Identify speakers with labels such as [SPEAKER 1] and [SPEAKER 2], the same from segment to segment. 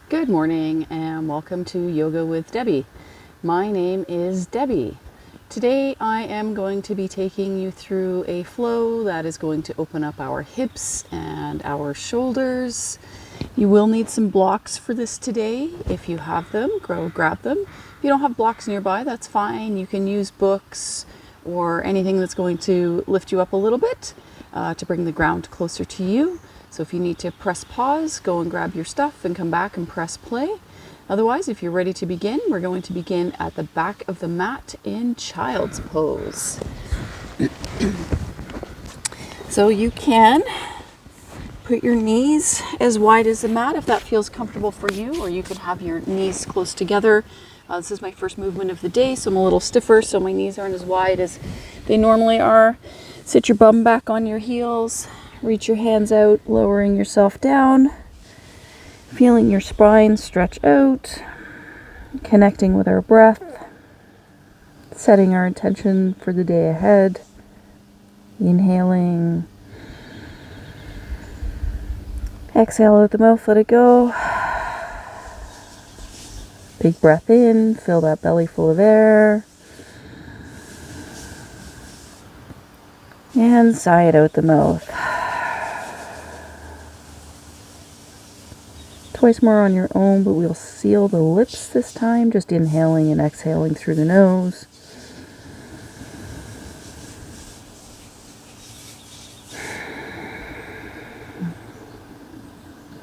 [SPEAKER 1] Good morning and welcome to Yoga with Debbie. My name is Debbie. Today I am going to be taking you through a flow that is going to open up our hips and our shoulders. You will need some blocks for this today. If you have them, go grab them. If you don't have blocks nearby, that's fine. You can use books or anything that's going to lift you up a little bit to bring the ground closer to you. So if you need to press pause, go and grab your stuff and come back and press play. Otherwise, if you're ready to begin, we're going to begin at the back of the mat in child's pose. So you can put your knees as wide as the mat if that feels comfortable for you, or you can have your knees close together. This is my first movement of the day, so I'm a little stiffer, so my knees aren't as wide as they normally are. Sit your bum back on your heels. Reach your hands out, lowering yourself down, feeling your spine stretch out, connecting with our breath, setting our intention for the day ahead, inhaling, exhale out the mouth, let it go. Big breath in, fill that belly full of air, and sigh it out the mouth. Twice more on your own, but we'll seal the lips this time, just inhaling and exhaling through the nose.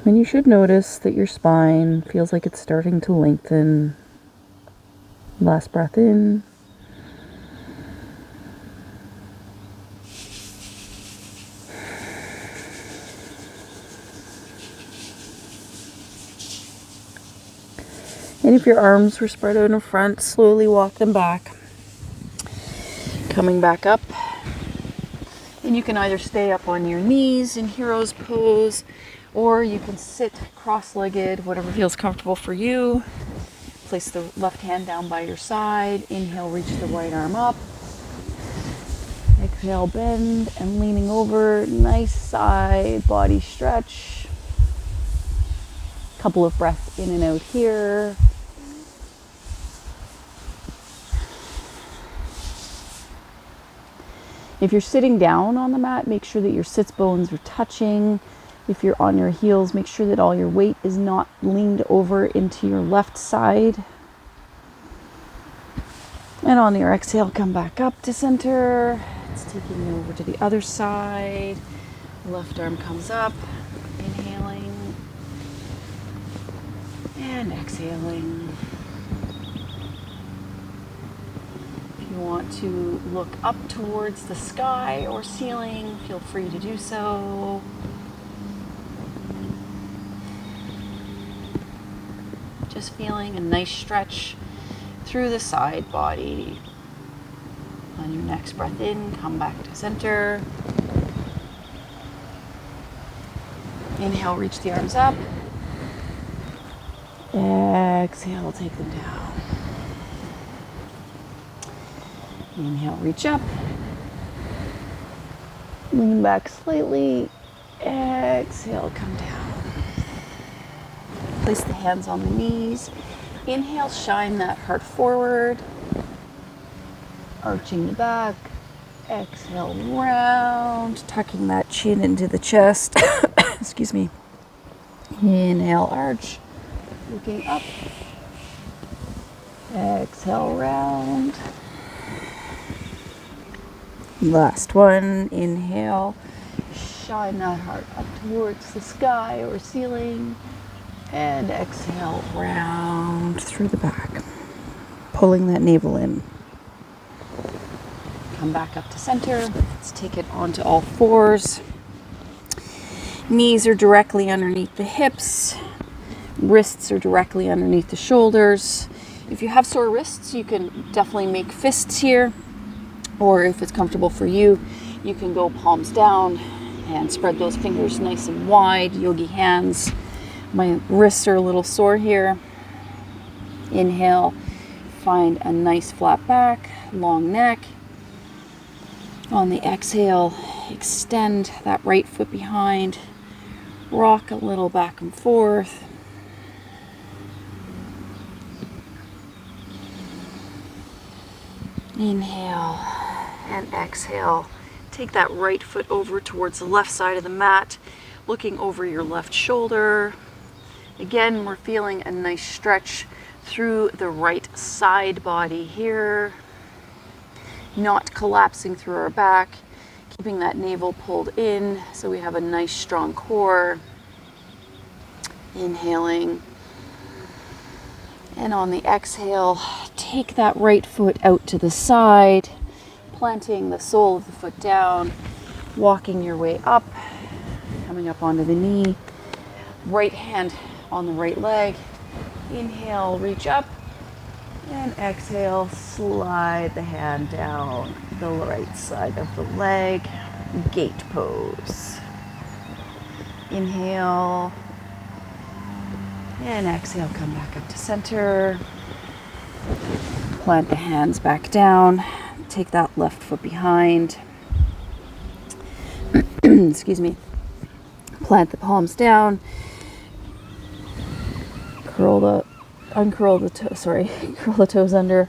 [SPEAKER 1] And you should notice that your spine feels like it's starting to lengthen. Last breath in. And if your arms were spread out in front, slowly walk them back. Coming back up. And you can either stay up on your knees in hero's pose, or you can sit cross-legged, whatever feels comfortable for you. Place the left hand down by your side. Inhale, reach the right arm up. Exhale, bend and leaning over. Nice side body stretch. Couple of breaths in and out here. If you're sitting down on the mat, make sure that your sits bones are touching. If you're on your heels, make sure that all your weight is not leaned over into your left side. And on your exhale, come back up to center. It's taking you over to the other side. Left arm comes up, inhaling and exhaling. If you want to look up towards the sky or ceiling, feel free to do so. Just feeling a nice stretch through the side body. On your next breath in, come back to center. Inhale, reach the arms up. Exhale, take them down. Inhale, reach up. Lean back slightly. Exhale, come down. Place the hands on the knees. Inhale, shine that heart forward. Arching the back. Exhale, round. Tucking that chin into the chest. Excuse me. Inhale, arch. Looking up. Exhale, round. Last one. Inhale. Shine that heart up towards the sky or ceiling. And exhale, round through the back. Pulling that navel in. Come back up to center. Let's take it onto all fours. Knees are directly underneath the hips. Wrists are directly underneath the shoulders. If you have sore wrists, you can definitely make fists here. Or if it's comfortable for you, you can go palms down and spread those fingers nice and wide, yogi hands. My wrists are a little sore here. Inhale, find a nice flat back, long neck. On the exhale, extend that right foot behind. Rock a little back and forth. Inhale and exhale. Take that right foot over towards the left side of the mat, looking over your left shoulder. Again, we're feeling a nice stretch through the right side body here, not collapsing through our back, keeping that navel pulled in so we have a nice strong core. Inhaling. And on the exhale, take that right foot out to the side, planting the sole of the foot down, walking your way up, coming up onto the knee, right hand on the right leg. Inhale, reach up, and exhale, slide the hand down the right side of the leg, gate pose. Inhale, and exhale, come back up to center. Plant the hands back down. Take that left foot behind. Excuse me. Plant the palms down. Curl the toes under.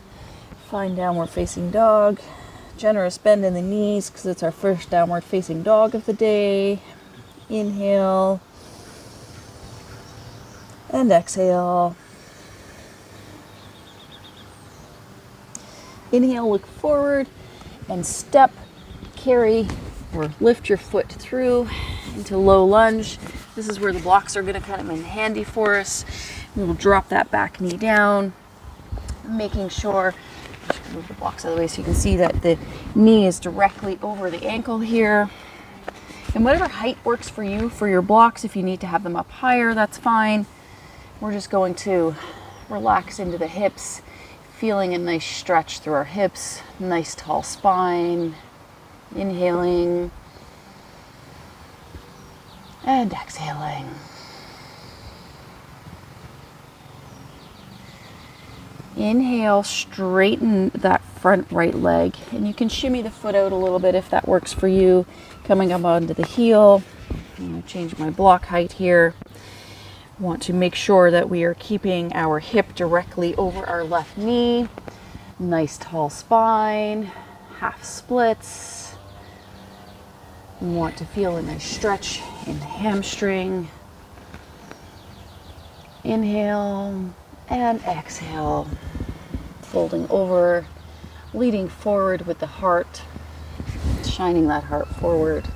[SPEAKER 1] Find downward facing dog. Generous bend in the knees because it's our first downward facing dog of the day. Inhale. And exhale. Inhale, look forward and step, carry, or lift your foot through into low lunge. This is where the blocks are going to come in handy for us. We will drop that back knee down, making sure, just move the blocks out of the way so you can see that the knee is directly over the ankle here. And whatever height works for you for your blocks, if you need to have them up higher, that's fine. We're just going to relax into the hips, feeling a nice stretch through our hips, nice tall spine. Inhaling and exhaling. Inhale, straighten that front right leg, and you can shimmy the foot out a little bit if that works for you, coming up onto the heel. I'm going to change my block height here. Want to make sure that we are keeping our hip directly over our left knee. Nice tall spine, half splits. We want to feel a nice stretch in the hamstring. Inhale and exhale. Folding over, leading forward with the heart, shining that heart forward.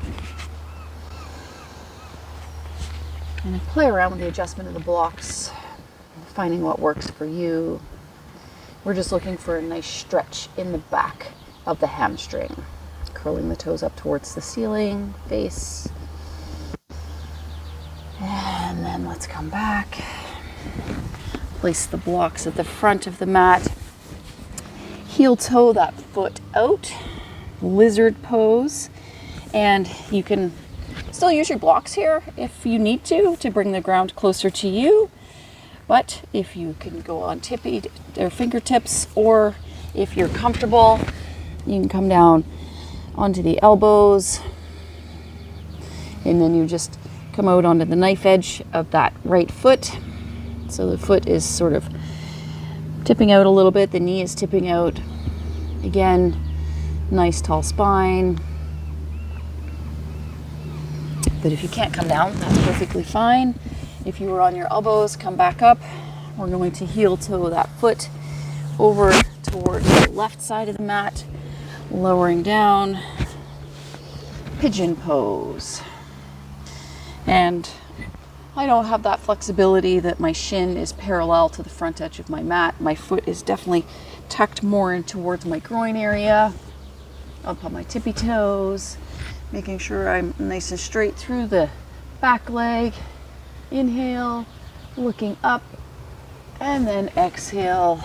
[SPEAKER 1] And play around with the adjustment of the blocks, finding what works for you. We're just looking for a nice stretch in the back of the hamstring. Curling the toes up towards the ceiling, face. And then let's come back. Place the blocks at the front of the mat. Heel toe that foot out, lizard pose. And you can still use your blocks here if you need to bring the ground closer to you. But if you can go on tippy or fingertips, or if you're comfortable, you can come down onto the elbows. And then you just come out onto the knife edge of that right foot. So the foot is sort of tipping out a little bit. The knee is tipping out. Again, nice tall spine. But if you can't come down, that's perfectly fine. If you were on your elbows, come back up. We're going to heel toe that foot over towards the left side of the mat, lowering down, pigeon pose. And I don't have that flexibility that my shin is parallel to the front edge of my mat. My foot is definitely tucked more in towards my groin area, up on my tippy toes, making sure I'm nice and straight through the back leg. Inhale, looking up, and then exhale,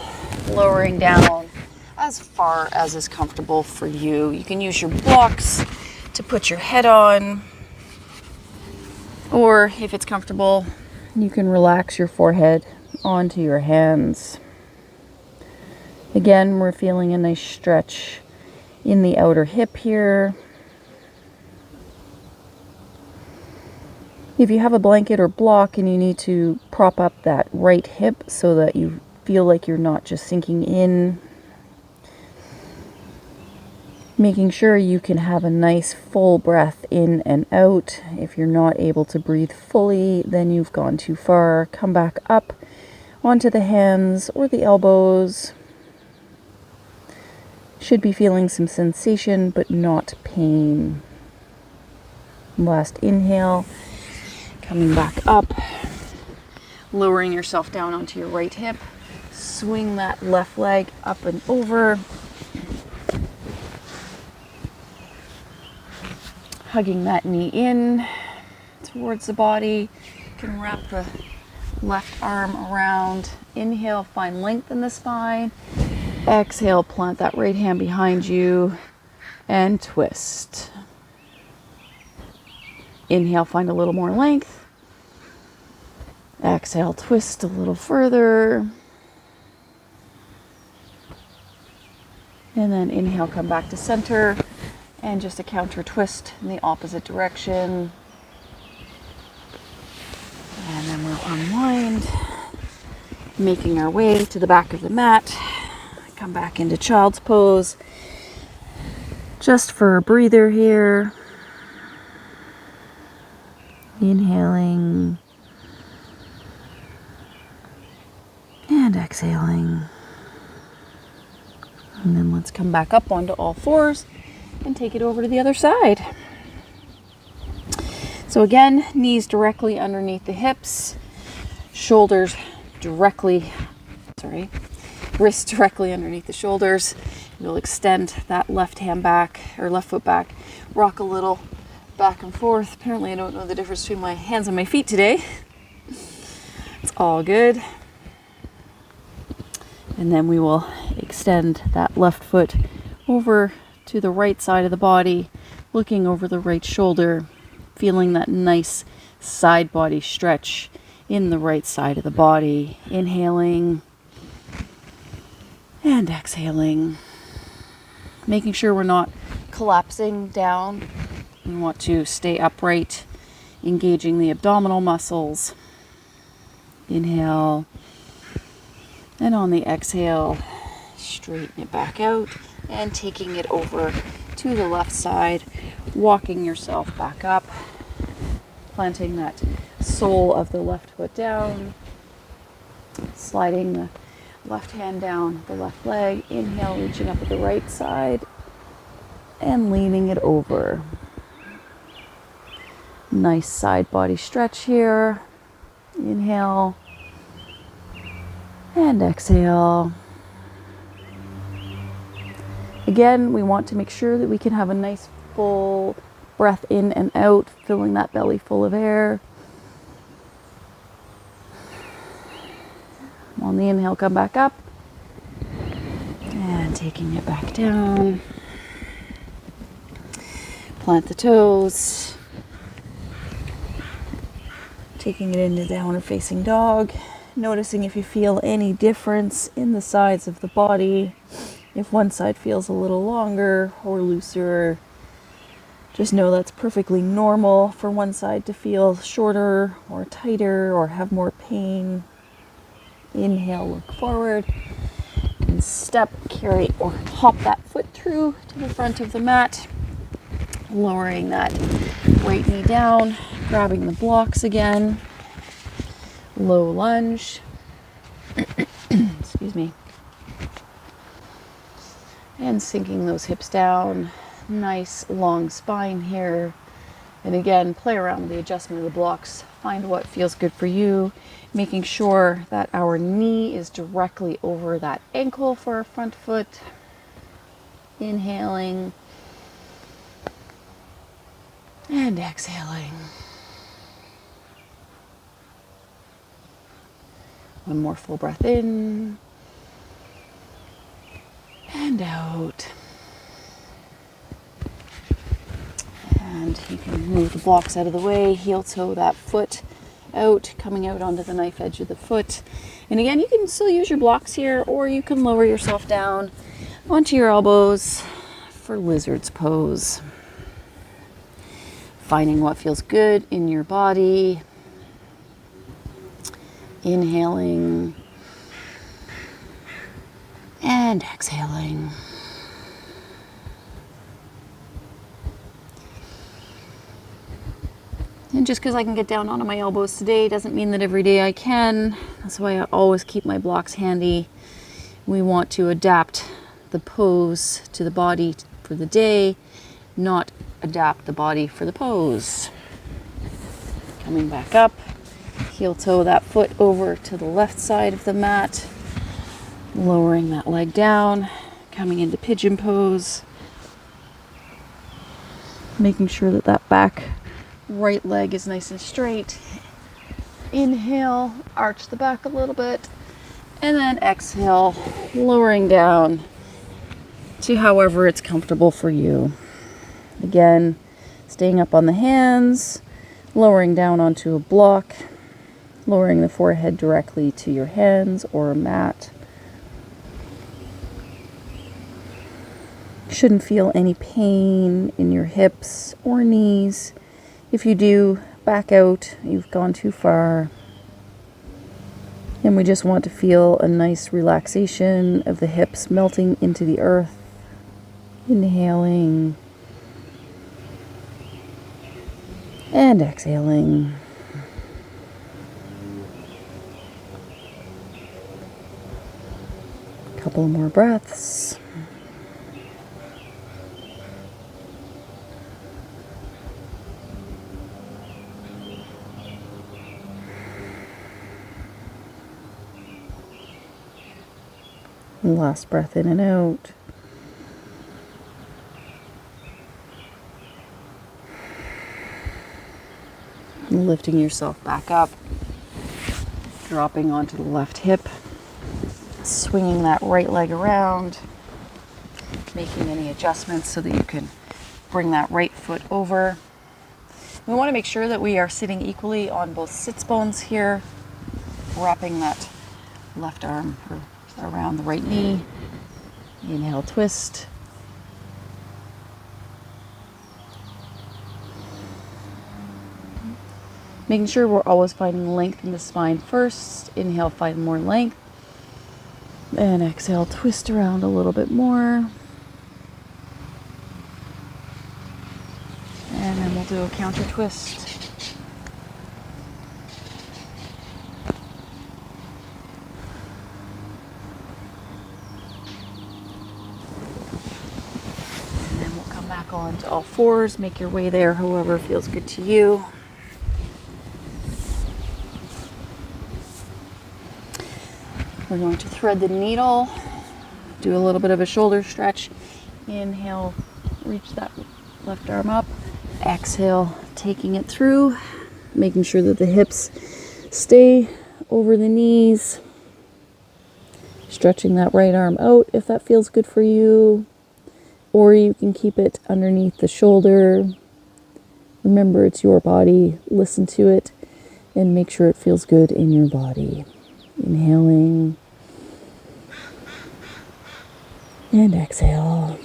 [SPEAKER 1] lowering down as far as is comfortable for you. You can use your blocks to put your head on, or if it's comfortable, you can relax your forehead onto your hands. Again, we're feeling a nice stretch in the outer hip here. If you have a blanket or block and you need to prop up that right hip so that you feel like you're not just sinking in, Making sure you can have a nice full breath in and out. If you're not able to breathe fully, then you've gone too far. Come back up onto the hands or the elbows. Should be feeling some sensation, but not pain. Last inhale, coming back up, lowering yourself down onto your right hip. Swing that left leg up and over. Hugging that knee in towards the body. You can wrap the left arm around. Inhale, find length in the spine. Exhale, plant that right hand behind you and twist. Inhale, find a little more length. Exhale, twist a little further. And then inhale, come back to center. And just a counter twist in the opposite direction. And then we'll unwind, making our way to the back of the mat. Come back into child's pose. Just for a breather here. Inhaling. And exhaling. And then let's come back up onto all fours and take it over to the other side. So again, knees directly underneath the hips, shoulders wrists directly underneath the shoulders. You'll extend that left hand back, or left foot back, rock a little back and forth. Apparently I don't know the difference between my hands and my feet today. It's all good. And then we will extend that left foot over to the right side of the body, looking over the right shoulder, feeling that nice side body stretch in the right side of the body. Inhaling and exhaling. Making sure we're not collapsing down. We want to stay upright, engaging the abdominal muscles. Inhale. And on the exhale, straighten it back out and taking it over to the left side, walking yourself back up, planting that sole of the left foot down, sliding the left hand down the left leg. Inhale, reaching up at the right side and leaning it over. Nice side body stretch here. Inhale and exhale. Again, we want to make sure that we can have a nice full breath in and out, filling that belly full of air. On the inhale, come back up and taking it back down. Plant the toes, taking it into downward facing dog. Noticing if you feel any difference in the sides of the body. If one side feels a little longer or looser, just know that's perfectly normal for one side to feel shorter or tighter or have more pain. Inhale, look forward and step, carry, or hop that foot through to the front of the mat. Lowering that right knee down, grabbing the blocks again. Low lunge. Excuse me. And sinking those hips down. Nice long spine here. And again, play around with the adjustment of the blocks. Find what feels good for you. Making sure that our knee is directly over that ankle for our front foot. Inhaling. And exhaling. One more full breath in. And out. And you can move the blocks out of the way, heel toe that foot out, coming out onto the knife edge of the foot. And again, you can still use your blocks here, or you can lower yourself down onto your elbows for lizard's pose. Finding what feels good in your body. Inhaling and exhaling. And just because I can get down onto my elbows today doesn't mean that every day I can. That's why I always keep my blocks handy. We want to adapt the pose to the body for the day, not adapt the body for the pose. Coming back up, heel toe that foot over to the left side of the mat, lowering that leg down, coming into pigeon pose, making sure that that back right leg is nice and straight. Inhale, arch the back a little bit, and then exhale, lowering down to however it's comfortable for you. Again, staying up on the hands, lowering down onto a block, lowering the forehead directly to your hands or a mat. Shouldn't feel any pain in your hips or knees. If you do, back out, you've gone too far. And we just want to feel a nice relaxation of the hips melting into the earth. Inhaling and exhaling. A couple more breaths. Last breath in and out. Lifting yourself back up, dropping onto the left hip, swinging that right leg around, making any adjustments so that you can bring that right foot over. We want to make sure that we are sitting equally on both sits bones here, wrapping that left arm around the right knee. Inhale, twist. Making sure we're always finding length in the spine first. Inhale, find more length. And exhale, twist around a little bit more. And then we'll do a counter twist. And then we'll come back onto all fours. Make your way there however feels good to you. We're going to thread the needle, do a little bit of a shoulder stretch. Inhale, reach that left arm up. Exhale, taking it through, making sure that the hips stay over the knees. Stretching that right arm out if that feels good for you, or you can keep it underneath the shoulder. Remember, it's your body. Listen to it and make sure it feels good in your body. Inhaling and exhale.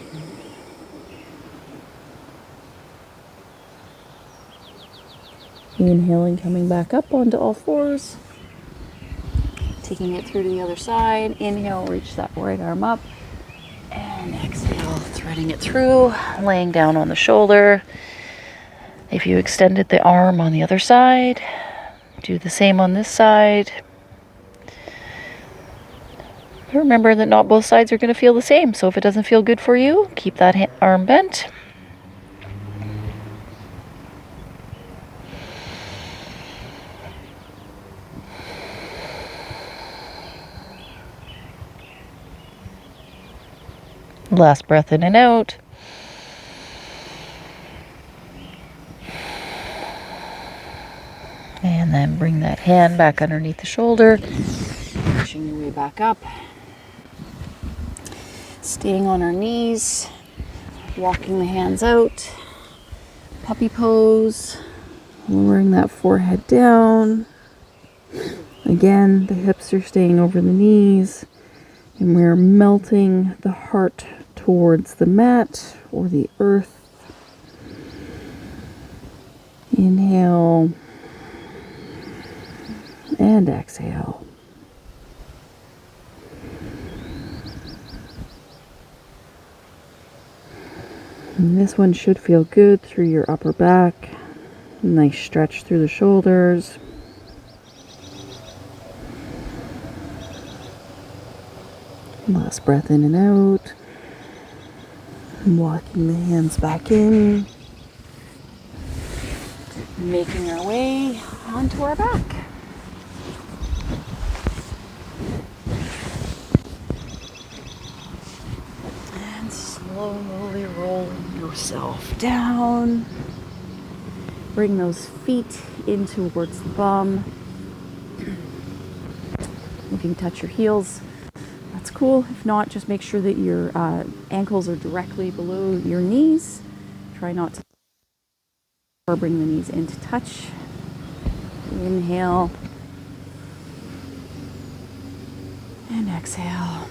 [SPEAKER 1] Inhaling, coming back up onto all fours. Taking it through to the other side. Inhale, reach that right arm up. And exhale, threading it through, laying down on the shoulder. If you extended the arm on the other side, do the same on this side. Remember that not both sides are going to feel the same, so if it doesn't feel good for you, keep that arm bent. Last breath in and out. And then bring that hand back underneath the shoulder, pushing your way back up. Staying on our knees, walking the hands out, puppy pose, lowering that forehead down. Again, the hips are staying over the knees, and we're melting the heart towards the mat or the earth. Inhale and exhale. And this one should feel good through your upper back, Nice stretch through the shoulders. Last breath in and out. Walking the hands back in. Making our way onto our back. And slowly roll yourself down. Bring those feet in towards the bum. If you can touch your heels, that's cool. If not, just make sure that your ankles are directly below your knees. Try not to or bring the knees into touch. Inhale. And exhale.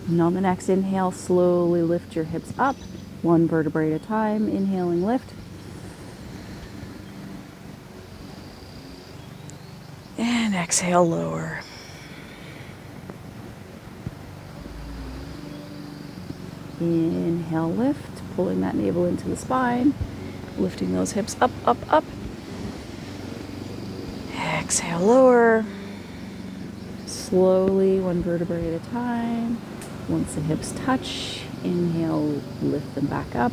[SPEAKER 1] And on the next inhale, slowly lift your hips up, one vertebrae at a time. Inhaling, lift. And exhale, lower. Inhale, lift, pulling that navel into the spine, lifting those hips up, up, up. Exhale, lower. Slowly, one vertebrae at a time. Once the hips touch, inhale, lift them back up.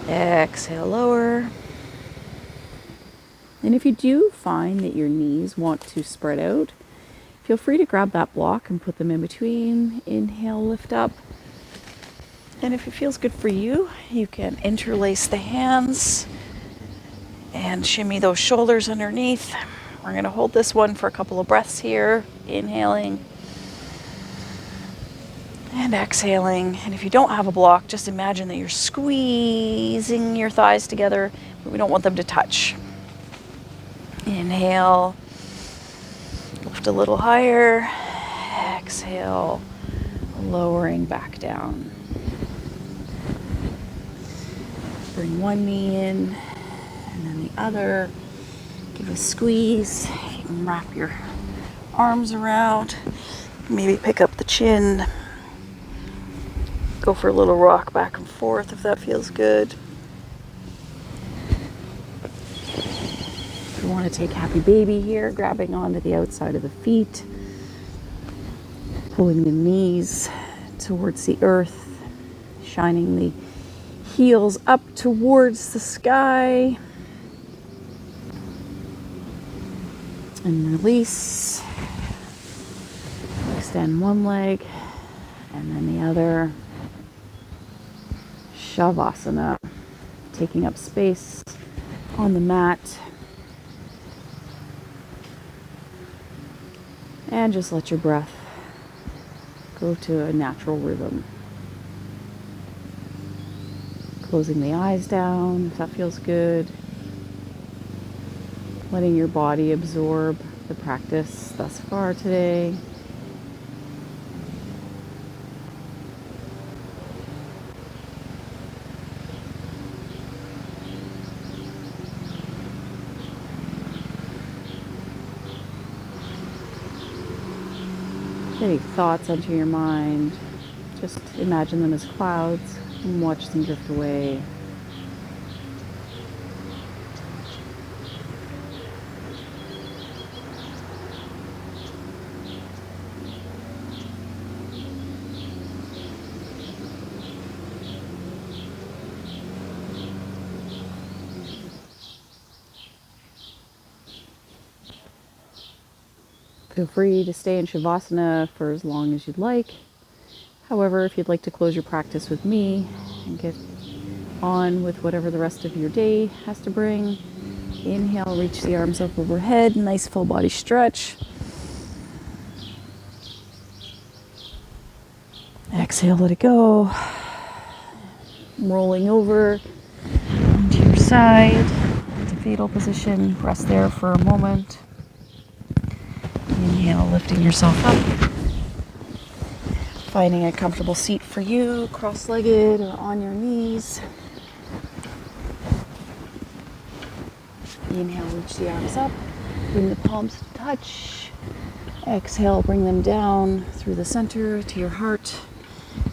[SPEAKER 1] Exhale, lower. And if you do find that your knees want to spread out, feel free to grab that block and put them in between. Inhale, lift up. And if it feels good for you, you can interlace the hands and shimmy those shoulders underneath. We're going to hold this one for a couple of breaths here. Inhaling and exhaling. And if you don't have a block, just imagine that you're squeezing your thighs together, but we don't want them to touch. Inhale, lift a little higher. Exhale, lowering back down. Bring one knee in and then the other. Give a squeeze. You can wrap your arms around. Maybe pick up the chin. Go for a little rock back and forth if that feels good. If you want to take happy baby here, grabbing onto the outside of the feet, pulling the knees towards the earth, shining the heels up towards the sky. And release. Extend one leg and then the other. Shavasana, taking up space on the mat. And just let your breath go to a natural rhythm. Closing the eyes down if that feels good. Letting your body absorb the practice thus far today. Any thoughts enter your mind, just imagine them as clouds and watch them drift away. Feel free to stay in Shavasana for as long as you'd like. However, if you'd like to close your practice with me and get on with whatever the rest of your day has to bring, inhale, reach the arms up overhead, nice full body stretch. Exhale, let it go. Rolling over to your side, into fetal position. Rest there for a moment. Inhale, lifting yourself up. Finding a comfortable seat for you, cross-legged or on your knees. Inhale, reach the arms up. Bring the palms to touch. Exhale, bring them down through the center to your heart.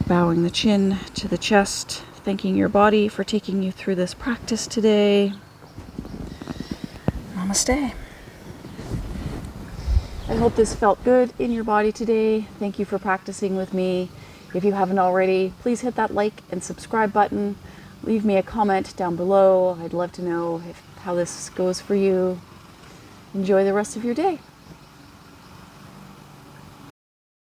[SPEAKER 1] Bowing the chin to the chest, thanking your body for taking you through this practice today. Namaste. I hope this felt good in your body today. Thank you for practicing with me. If you haven't already, please hit that like and subscribe button. Leave me a comment down below. I'd love to know how this goes for you. Enjoy the rest of your day.